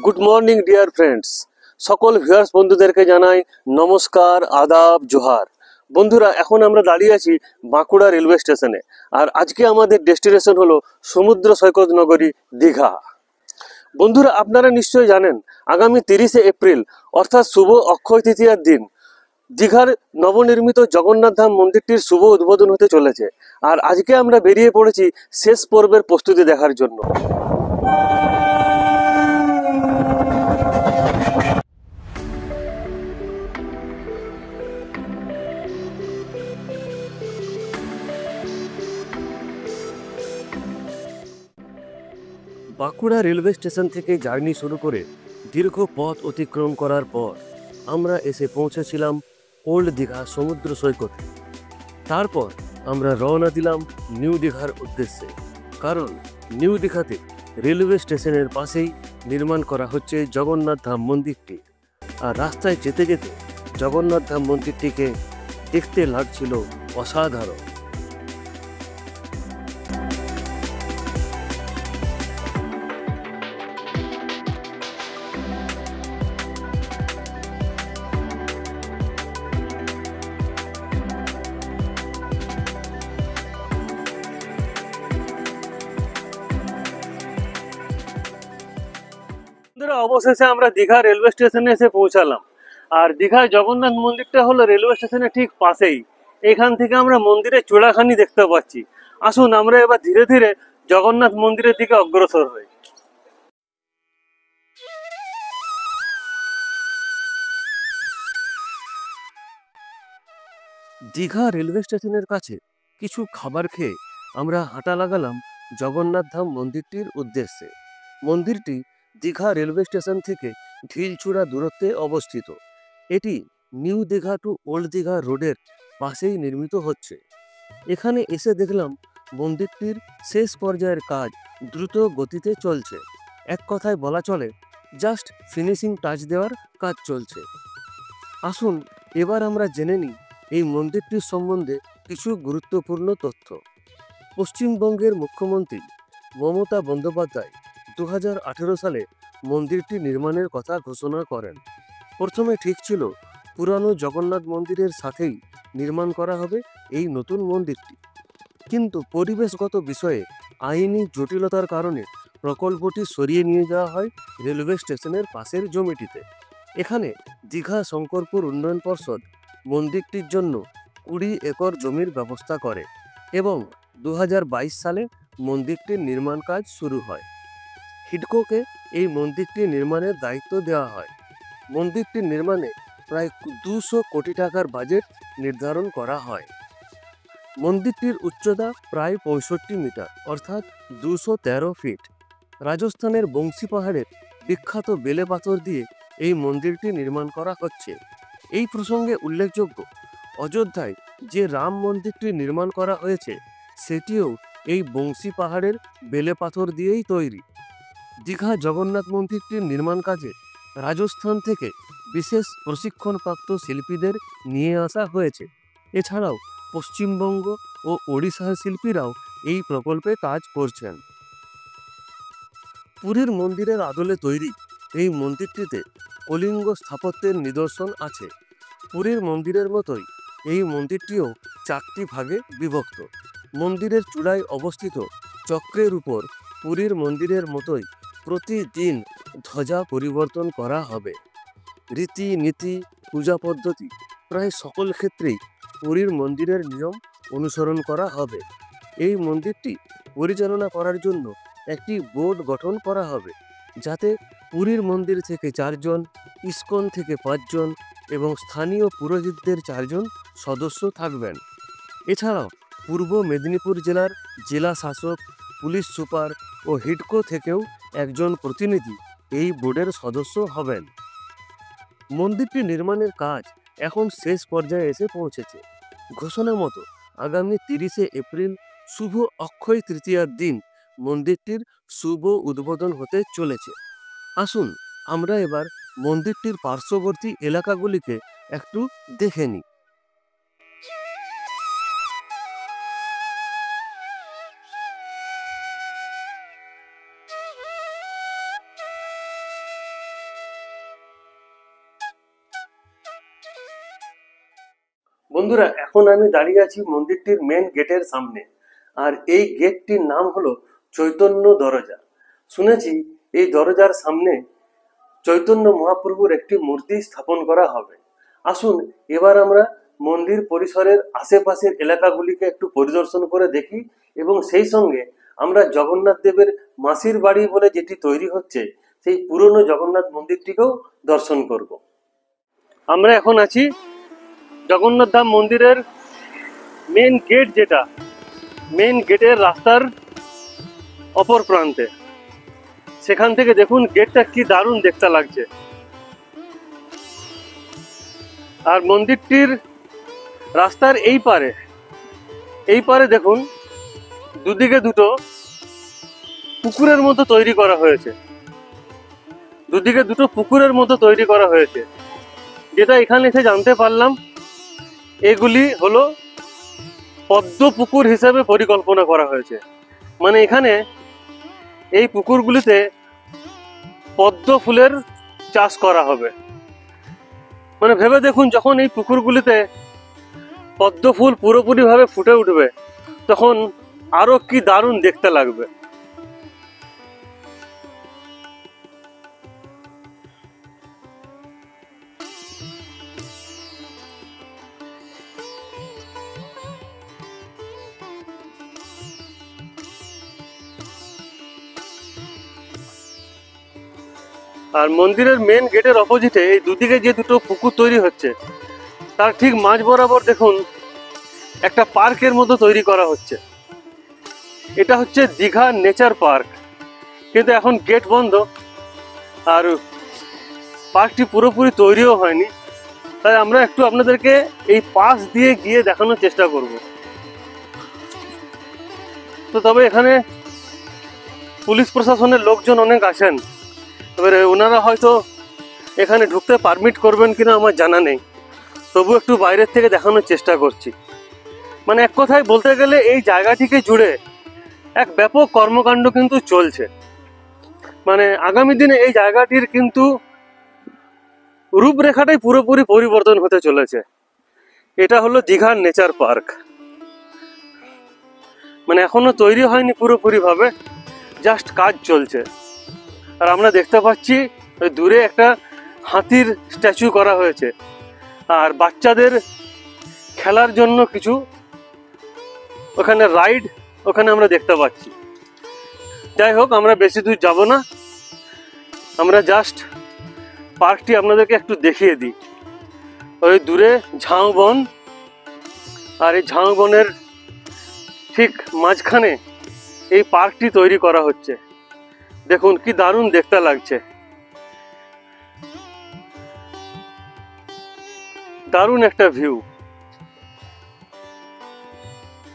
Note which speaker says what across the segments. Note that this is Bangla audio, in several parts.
Speaker 1: গুড মর্নিং ডিয়ার ফ্রেন্ডস, সকল ভিউয়ার্স বন্ধুদেরকে জানাই নমস্কার, আদাব, জোহার। বন্ধুরা, এখন আমরা দাঁড়িয়ে আছি বাঁকুড়া রেলওয়ে স্টেশনে। আর আজকে আমাদের ডেস্টিনেশন হলো সমুদ্র সৈকত নগরী দীঘা। বন্ধুরা, আপনারা নিশ্চয়ই জানেন আগামী 30শে এপ্রিল অর্থাৎ শুভ অক্ষয় তৃতীয়ার দিন দীঘার নবনির্মিত জগন্নাথ ধাম মন্দিরটির শুভ উদ্বোধন হতে চলেছে। আর আজকে আমরা বেরিয়ে পড়েছি শেষ পর্বের প্রস্তুতি দেখার জন্য। বাঁকুড়া রেলওয়ে স্টেশন থেকে জার্নি শুরু করে দীর্ঘ পথ অতিক্রম করার পর আমরা এসে পৌঁছেছিলাম ওল্ড দীঘা সমুদ্র সৈকতে। তারপর আমরা রওনা দিলাম নিউ দীঘার উদ্দেশ্যে, কারণ নিউ দীঘাতে রেলওয়ে স্টেশনের পাশেই নির্মাণ করা হচ্ছে জগন্নাথ ধাম মন্দিরটি। আর রাস্তায় যেতে যেতে জগন্নাথ ধাম মন্দিরটিকে দেখতে লাগছিল অসাধারণ। অবশেষে আমরা দীঘা রেলওয়ে স্টেশনে এসে পৌঁছালাম। আর দীঘার জগন্নাথ মন্দিরটা হলো রেলওয়ে স্টেশনের ঠিক পাশেই। এখান থেকে আমরা মন্দিরের চূড়াখানি দেখতে পাচ্ছি। আসুন আমরা এবার ধীরে ধীরে জগন্নাথ মন্দিরের দিকে অগ্রসর হই। দীঘা রেলওয়ে স্টেশনের কাছে কিছু খাবার খেয়ে আমরা হাঁটা লাগালাম জগন্নাথ ধাম মন্দিরটির উদ্দেশ্যে। মন্দিরটি দীঘা রেলওয়ে স্টেশন থেকে ঢিলছুড়া দূরত্বে অবস্থিত। এটি new Digha to old Digha রোডের পাশেই নির্মিত হচ্ছে। এখানে এসে দেখলাম মন্দিরটির শেষ পর্যায়ের কাজ দ্রুত গতিতে চলছে। এক কথায় বলা চলে জাস্ট ফিনিশিং টাচ দেওয়ার কাজ চলছে। আসুন এবার আমরা জেনে নিই এই মন্দিরটির সম্বন্ধে কিছু গুরুত্বপূর্ণ তথ্য। পশ্চিমবঙ্গের মুখ্যমন্ত্রী মমতা বন্দ্যোপাধ্যায় 2018 সালে মন্দিরটি নির্মাণের কথা ঘোষণা করেন। প্রথমে ঠিক ছিল পুরানো জগন্নাথ মন্দিরের সাথেই নির্মাণ করা হবে এই নতুন মন্দিরটি, কিন্তু পরিবেশগত বিষয়ে আইনি জটিলতার কারণে প্রকল্পটি সরিয়ে নিয়ে যাওয়া হয় রেলওয়ে স্টেশনের পাশের জমিটিতে। এখানে দীঘা শঙ্করপুর উন্নয়ন পর্ষদ মন্দিরটির জন্য 20 একর জমির ব্যবস্থা করে এবং 2022 সালে মন্দিরটির নির্মাণ কাজ শুরু হয়। হিডকোকে এই মন্দিরটি নির্মাণের দায়িত্ব দেওয়া হয়। মন্দিরটির নির্মাণে প্রায় 200 কোটি টাকার বাজেট নির্ধারণ করা হয়। মন্দিরটির উচ্চতা প্রায় 65 মিটার অর্থাৎ 213 ফিট। রাজস্থানের বংশী পাহাড়ের বিখ্যাত বেলে পাথর দিয়ে এই মন্দিরটি নির্মাণ করা হচ্ছে। এই প্রসঙ্গে উল্লেখযোগ্য, অযোধ্যায় যে রাম মন্দিরটি নির্মাণ করা হয়েছে সেটিও এই বংশী পাহাড়ের বেলে পাথর দিয়েই তৈরি। দীঘা জগন্নাথ মন্দিরটির নির্মাণ কাজে রাজস্থান থেকে বিশেষ প্রশিক্ষণপ্রাপ্ত শিল্পীদের নিয়ে আসা হয়েছে। এছাড়াও পশ্চিমবঙ্গ ও ওড়িশার শিল্পীরাও এই প্রকল্পে কাজ করছেন। পুরীর মন্দিরের আদলে তৈরি এই মন্দিরটিতে কলিঙ্গ স্থাপত্যের নিদর্শন আছে। পুরীর মন্দিরের মতোই এই মন্দিরটিও 4টি ভাগে বিভক্ত। মন্দিরের চূড়ায় অবস্থিত চক্রের উপর পুরীর মন্দিরের মতোই প্রতিদিন ধ্বজা পরিবর্তন করা হবে। রীতিনীতি, পূজা পদ্ধতি প্রায় সকল ক্ষেত্রেই পুরীর মন্দিরের নিয়ম অনুসরণ করা হবে। এই মন্দিরটি পরিচালনা করার জন্য একটি বোর্ড গঠন করা হবে, যাতে পুরীর মন্দির থেকে 4 জন, ইস্কন থেকে 5 জন এবং স্থানীয় পুরোহিতদের 4 জন সদস্য থাকবেন। এছাড়াও পূর্ব মেদিনীপুর জেলার জেলা শাসক, পুলিশ সুপার ও হিডকো থেকেও একজন প্রতিনিধি এই বোর্ডের সদস্য হবেন। মন্দিরটি নির্মাণের কাজ এখন শেষ পর্যায়ে এসে পৌঁছেছে। ঘোষণা মতো আগামী 30শে এপ্রিল শুভ অক্ষয় তৃতীয়ার দিন মন্দিরটির শুভ উদ্বোধন হতে চলেছে। আসুন আমরা এবার মন্দিরটির পার্শ্ববর্তী এলাকাগুলিকে একটু দেখে নিই। বন্ধুরা, এখন আমি দাঁড়িয়ে আছি মন্দিরটির মেন গেটের সামনে। আর এই গেটটির নাম হলো চৈতন্য দরজা। শুনেছি এই দরজার সামনে চৈতন্য মহাপ্রভুর একটি মূর্তি স্থাপন করা হবে। আসুন এবার আমরা মন্দির পরিসরের আশেপাশের এলাকাগুলিকে একটু পরিদর্শন করে দেখি, এবং সেই সঙ্গে আমরা জগন্নাথ দেবের মাসির বাড়ি বলে যেটি তৈরি হচ্ছে সেই পুরনো জগন্নাথ মন্দিরটিকেও দর্শন করব। আমরা এখন আছি জগন্নাথ ধাম মন্দিরের মেন গেট, যেটা মেন গেটের রাস্তার অপর প্রান্তে। সেখান থেকে দেখুন গেটটা কি দারুণ দেখতে লাগছে। আর মন্দিরটির রাস্তার এই পারে দেখুন দুদিকে দুটো পুকুরের মতো তৈরি করা হয়েছে। যেটা এখানে এসে জানতে পারলাম, এগুলি হলো পদ্ম পুকুর হিসেবে পরিকল্পনা করা হয়েছে। মানে এখানে এই পুকুরগুলিতে পদ্ম ফুলের চাষ করা হবে। মানে ভেবে দেখুন, যখন এই পুকুরগুলিতে পদ্ম ফুল পুরোপুরিভাবে ফুটে উঠবে তখন আরো কি দারুণ দেখতে লাগবে। আর মন্দিরের মেন গেটের অপোজিটে এই দুদিকে যে দুটো পুকুর তৈরি হচ্ছে তার ঠিক মাঝ বরাবর দেখুন একটা পার্কের মতো তৈরি করা হচ্ছে। এটা হচ্ছে দীঘা নেচার পার্ক, কিন্তু এখন গেট বন্ধ আর পার্কটি পুরোপুরি তৈরিও হয়নি। তাই আমরা একটু আপনাদেরকে এই পাশ দিয়ে গিয়ে দেখানোর চেষ্টা করব। তো তবে এখানে পুলিশ প্রশাসনের লোকজন অনেক আছেন, এবারে ওনারা হয়তো এখানে ঢুকতে পারমিট করবেন কিনা আমার জানা নেই, তবু একটু বাইরের থেকে দেখানোর চেষ্টা করছি। মানে এক কথায় বলতে গেলে এই জায়গাটিকে জুড়ে এক ব্যাপক কর্মকাণ্ড কিন্তু চলছে। মানে আগামী দিনে এই জায়গাটির কিন্তু রূপরেখাটাই পুরোপুরি পরিবর্তন হতে চলেছে। এটা হলো দীঘার নেচার পার্ক। মানে এখনো তৈরি হয়নি পুরোপুরি ভাবে, জাস্ট কাজ চলছে। আর আমরা দেখতে পাচ্ছি ওই দূরে একটা হাতির স্ট্যাচু করা হয়েছে, আর বাচ্চাদের খেলার জন্য কিছু ওখানে রাইড ওখানে আমরা দেখতে পাচ্ছি। যাই হোক, আমরা বেশি দূর যাব না, আমরা জাস্ট পার্কটি আপনাদেরকে একটু দেখিয়ে দিই। ওই দূরে ঝাউবন, আর এই ঝাউবনের ঠিক মাঝখানে এই পার্কটি তৈরি করা হচ্ছে। দেখুন কি দারুণ দেখতে লাগছে, দারুণ একটা ভিউ।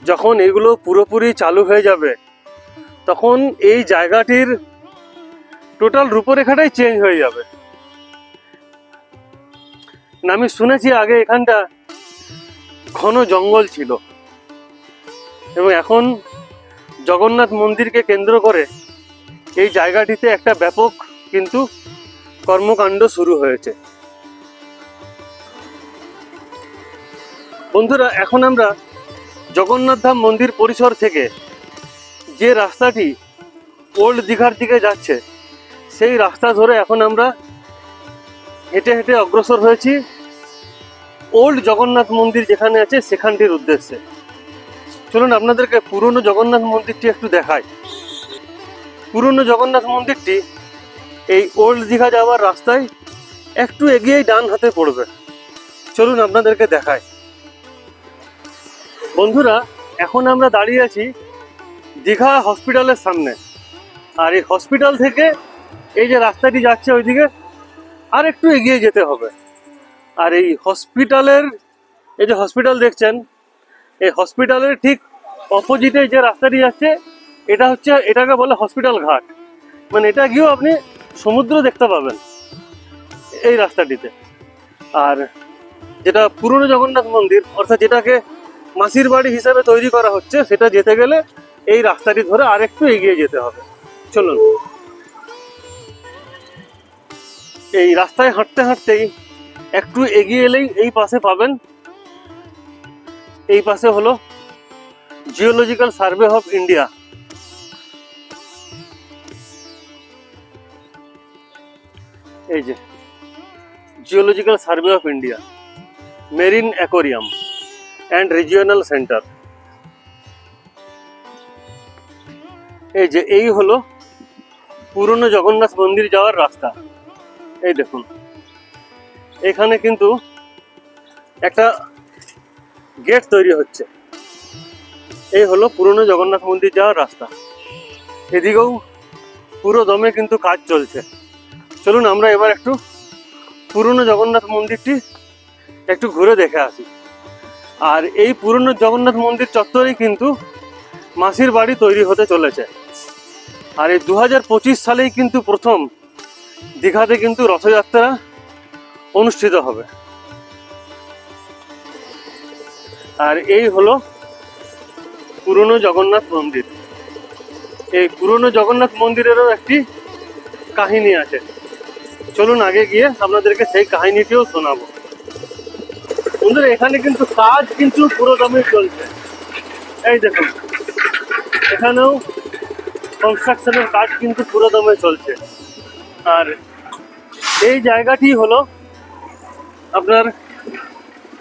Speaker 1: যখন এগুলো পুরোপুরি চালু হয়ে যাবে তখন এই জায়গাটির টোটাল রূপরেখাটাই চেঞ্জ হয়ে যাবে। আমি শুনেছি আগে এখানটা ঘন জঙ্গল ছিল, এবং এখন জগন্নাথ মন্দিরকে কেন্দ্র করে এই জায়গাটিতে একটা ব্যাপক কিন্তু কর্মকাণ্ড শুরু হয়েছে। বন্ধুরা, এখন আমরা জগন্নাথ ধাম মন্দির পরিসর থেকে যে রাস্তাটি ওল্ড দীঘার দিকে যাচ্ছে সেই রাস্তা ধরে এখন আমরা হেঁটে হেঁটে অগ্রসর হয়েছি ওল্ড জগন্নাথ মন্দির যেখানে আছে সেখানটির উদ্দেশ্যে। চলুন আপনাদেরকে পুরনো জগন্নাথ মন্দিরটি একটু দেখাই। পুরনো জগন্নাথ মন্দিরটি এই ওল্ড দীঘা যাওয়ার রাস্তায় একটু এগিয়েই ডান হাতে পড়বে। চলুন আপনাদেরকে দেখাই। বন্ধুরা, এখন আমরা দাঁড়িয়ে আছি দীঘা হসপিটালের সামনে। আর এই হসপিটাল থেকে এই যে রাস্তাটি যাচ্ছে ওইদিকে আর একটু এগিয়ে যেতে হবে। আর এই হসপিটালের এই যে হসপিটাল দেখছেন, এই হসপিটালের ঠিক অপোজিটে যে রাস্তাটি যাচ্ছে এটাকে বলে হসপিটাল ঘাট। মানে এটা গিয়েও আপনি সমুদ্র দেখতে পাবেন এই রাস্তাটিতে। আর যেটা পুরনো জগন্নাথ মন্দির, অর্থাৎ যেটাকে মাসির বাড়ি হিসাবে তৈরি করা হচ্ছে, সেটা যেতে গেলে এই রাস্তাটি ধরে আরেকটু এগিয়ে যেতে হবে। চলুন। এই রাস্তায় হাঁটতে হাঁটতেই একটু এগিয়ে এলেই এই পাশে পাবেন এই পাশে হলো জিওলজিক্যাল সার্ভে অফ ইন্ডিয়া। এই যে geological survey of India, marine aquarium and regional centre. এই যে এই হলো পুরনো জগন্নাথ মন্দির যাওয়ার রাস্তা। এই দেখুন, এখানে কিন্তু একটা গেট তৈরি হচ্ছে। এই হলো পুরনো জগন্নাথ মন্দির যাওয়ার রাস্তা। এদিকেও পুরো দমে কিন্তু কাজ চলছে। চলুন আমরা এবার একটু পুরনো জগন্নাথ মন্দিরটি একটু ঘুরে দেখে আসি। আর এই পুরনো জগন্নাথ মন্দির চত্বরেই কিন্তু মাসির বাড়ি তৈরি হতে চলেছে। আর এই 2025 সালেই কিন্তু প্রথম দীঘাতে কিন্তু রথযাত্রা অনুষ্ঠিত হবে। আর এই হলো পুরনো জগন্নাথ মন্দির। এই পুরনো জগন্নাথ মন্দিরেরও একটি কাহিনী আছে। চলুন আগে গিয়ে আপনাদেরকে সেই কাহিনীটিও শোনাবো। বন্ধুরা, এখানে কিন্তু কাজ কিন্তু পুরো দমে চলছে। এই দেখুন, এখানেও কনস্ট্রাকশনের কাজ কিন্তু পুরো দমে চলছে। আর এই জায়গাটি হলো আপনার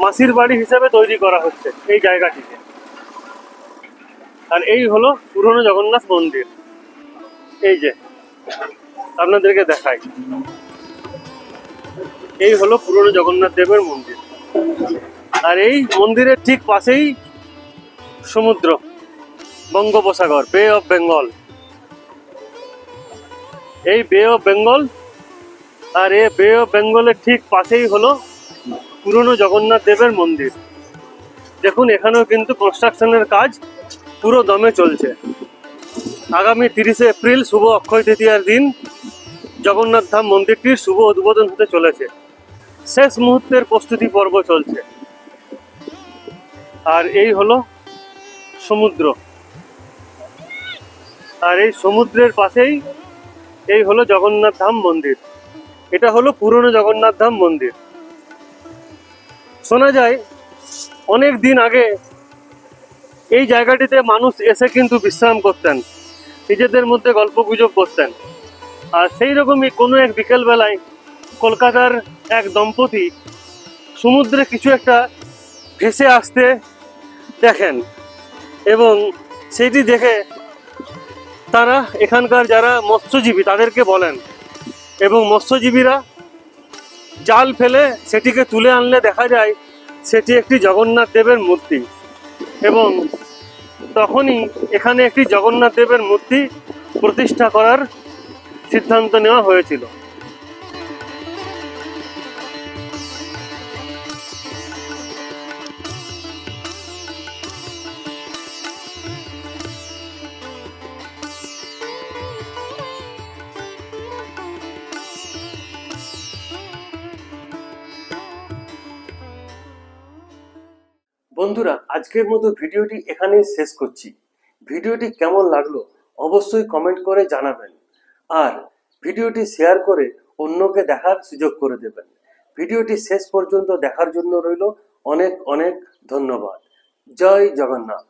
Speaker 1: মাসির বাড়ি হিসাবে তৈরি করা হচ্ছে এই জায়গাটিকে। আর এই হলো পুরনো জগন্নাথ মন্দির। এই যে আপনাদেরকে দেখাই, এই হলো পুরনো জগন্নাথ দেবের মন্দির। আর এই মন্দিরের ঠিক পাশেই সমুদ্র, বঙ্গোপসাগর, বে অফ বেঙ্গল। এই বে অফ বেঙ্গল, আর এই বে অফ বেঙ্গলের ঠিক পাশেই হলো পুরনো জগন্নাথ দেবের মন্দির। দেখুন, এখানেও কিন্তু কনস্ট্রাকশনের কাজ পুরো দমে চলছে। আগামী 30শে এপ্রিল শুভ অক্ষয় তৃতীয়ার দিন জগন্নাথ ধাম মন্দিরটির শুভ উদ্বোধন হতে চলেছে। শেষ মুহূর্তের প্রস্তুতি পর্ব চলছে। আর এই হলো সমুদ্র, আর এই সমুদ্রের পাশেই এই হলো জগন্নাথ ধাম মন্দির। এটা হলো পুরনো জগন্নাথ ধাম মন্দির। শোনা যায় অনেক দিন আগে এই জায়গাটিতে মানুষ এসে কিন্তু বিশ্রাম করতেন, নিজেদের মধ্যে গল্পগুজব করতেন। আর সেই রকমই কোনো এক বিকেলবেলায় কলকাতার এক দম্পতি সমুদ্রে কিছু একটা ভেসে আসতে দেখেন, এবং সেটি দেখে তারা এখানকার যারা মৎস্যজীবী তাদেরকে বলেন, এবং মৎস্যজীবীরা জাল ফেলে সেটিকে তুলে আনলে দেখা যায় সেটি একটি জগন্নাথ দেবের মূর্তি। এবং তখনই এখানে একটি জগন্নাথ দেবের মূর্তি প্রতিষ্ঠা করার সিদ্ধান্ত নেওয়া হয়েছিল। বন্ধুরা, আজকের মতো ভিডিওটি এখানেই শেষ করছি। ভিডিওটি কেমন লাগলো অবশ্যই কমেন্ট করে জানাবেন, আর ভিডিওটি শেয়ার করে অন্যকে দেখার সুযোগ করে দেবেন। ভিডিওটি শেষ পর্যন্ত দেখার জন্য রইল অনেক অনেক ধন্যবাদ। জয় জগন্নাথ।